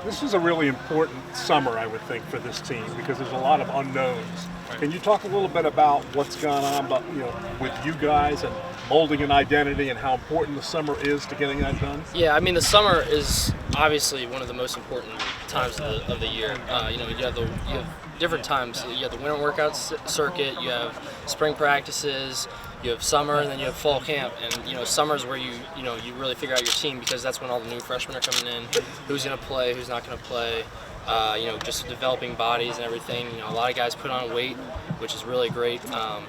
This is a really important summer, I would think, for this team because there's a lot of unknowns. Can you talk a little bit about what's gone on, with you guys and molding an identity and how important the summer is to getting that done? Yeah, I mean the summer is obviously one of the most important times of the year. You have different times. You have the winter workout circuit. You have spring practices. You have summer, and then you have fall camp. And summer is where you really figure out your team because that's when all the new freshmen are coming in. Who's going to play? Who's not going to play? Just developing bodies and everything. A lot of guys put on weight, which is really great. And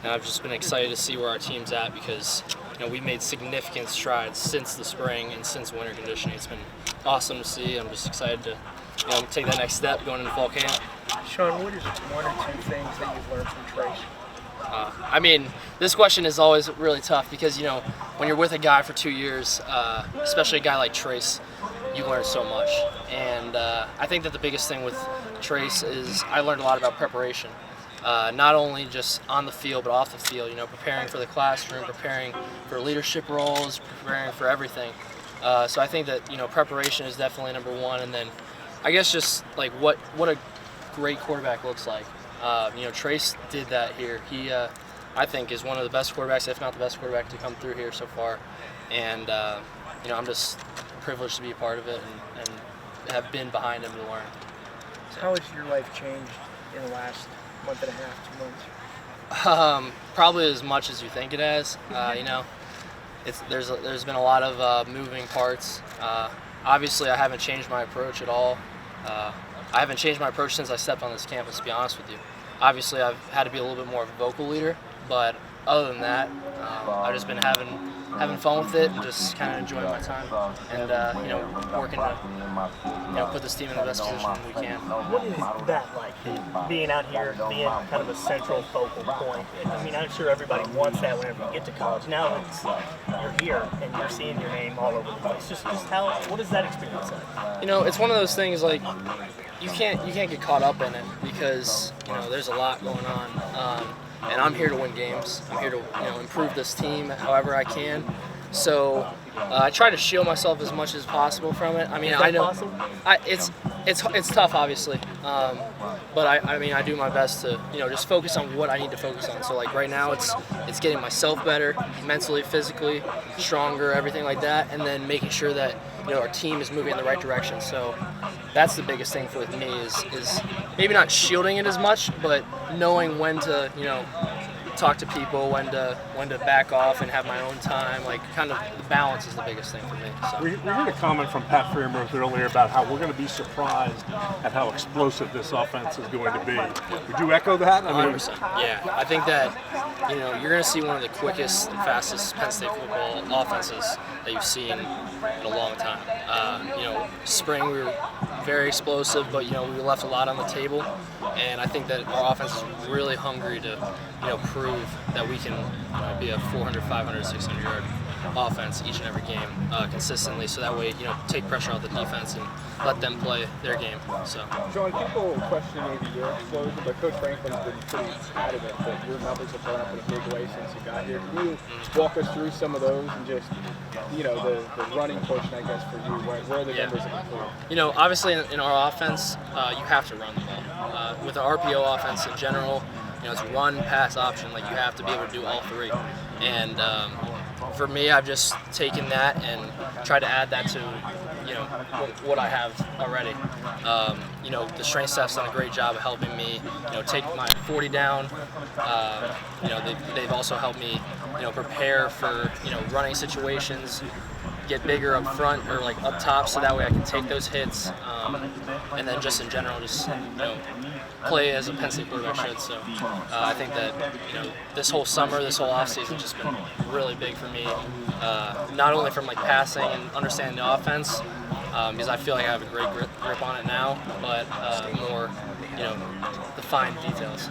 I've just been excited to see where our team's at because we've made significant strides since the spring and since winter conditioning. It's been awesome to see. I'm just excited to take that next step going into fall camp. Sean, what is one or two things that you've learned from Trace? This question is always really tough because, when you're with a guy for 2 years, especially a guy like Trace, you learn so much. And I think that the biggest thing with Trace is I learned a lot about preparation. Not only just on the field, but off the field, preparing for the classroom, preparing for leadership roles, preparing for everything. So I think that, preparation is definitely number one. And then I guess just like what a great quarterback looks like. Trace did that here. He, I think, is one of the best quarterbacks, if not the best quarterback to come through here so far. And, I'm just privileged to be a part of it and have been behind him to learn. So. How has your life changed in the last month and a half, 2 months? Probably as much as you think it has. There's been a lot of moving parts. Obviously, I haven't changed my approach at all. I haven't changed my approach since I stepped on this campus, to be honest with you. Obviously, I've had to be a little bit more of a vocal leader, but other than that, I've just been having fun with it and just kind of enjoying my time and working to put this team in the best position we can. What is that like, being out here, being kind of a central focal point? I'm sure everybody wants that whenever you get to college. Now you're here and you're seeing your name all over the place. Just what is that experience like? It's one of those things like you can't get caught up in it because there's a lot going on. And I'm here to win games. I'm here to improve this team however I can. So I try to shield myself as much as possible from it. I know it's tough, obviously, but I do my best to just focus on what I need to focus on. So like right now, it's getting myself better, mentally, physically, stronger, everything like that, and then making sure that our team is moving in the right direction. So that's the biggest thing with me is maybe not shielding it as much, but knowing when to talk to people, when to back off and have my own time. Like kind of the balance is the biggest thing for me. So. We heard a comment from Pat Freiermuth earlier about how we're going to be surprised at how explosive this offense is going to be. Would you echo that? 100%. Yeah, I think that you're going to see one of the quickest and fastest Penn State football offenses that you've seen in a long time. Spring we were very explosive, but we left a lot on the table, and I think that our offense is really hungry to prove that we can be a 400, 500, 600 yard offense each and every game consistently, so that way take pressure off the defense and let them play their game. So John, people question maybe your explosion, but Coach Franklin's been pretty adamant that your numbers have gone up in a big way since you got here. Can you walk us through some of those and just the running portion, I guess, for you? Where are the numbers have improved? Obviously in our offense, you have to run the ball. With the RPO offense in general, it's run, pass, option. Like you have to be able to do all three. And for me, I've just taken that and tried to add that to what I have already. The strength staff's done a great job of helping me take my 40 down. They've also helped me prepare for running situations, get bigger up front or like up top, so that way I can take those hits, and then just in general play as a Penn State quarterback should. So I think that this whole summer, this whole offseason has just been really big for me, not only from like passing and understanding the offense, because I feel like I have a great grip on it now, but more the fine details.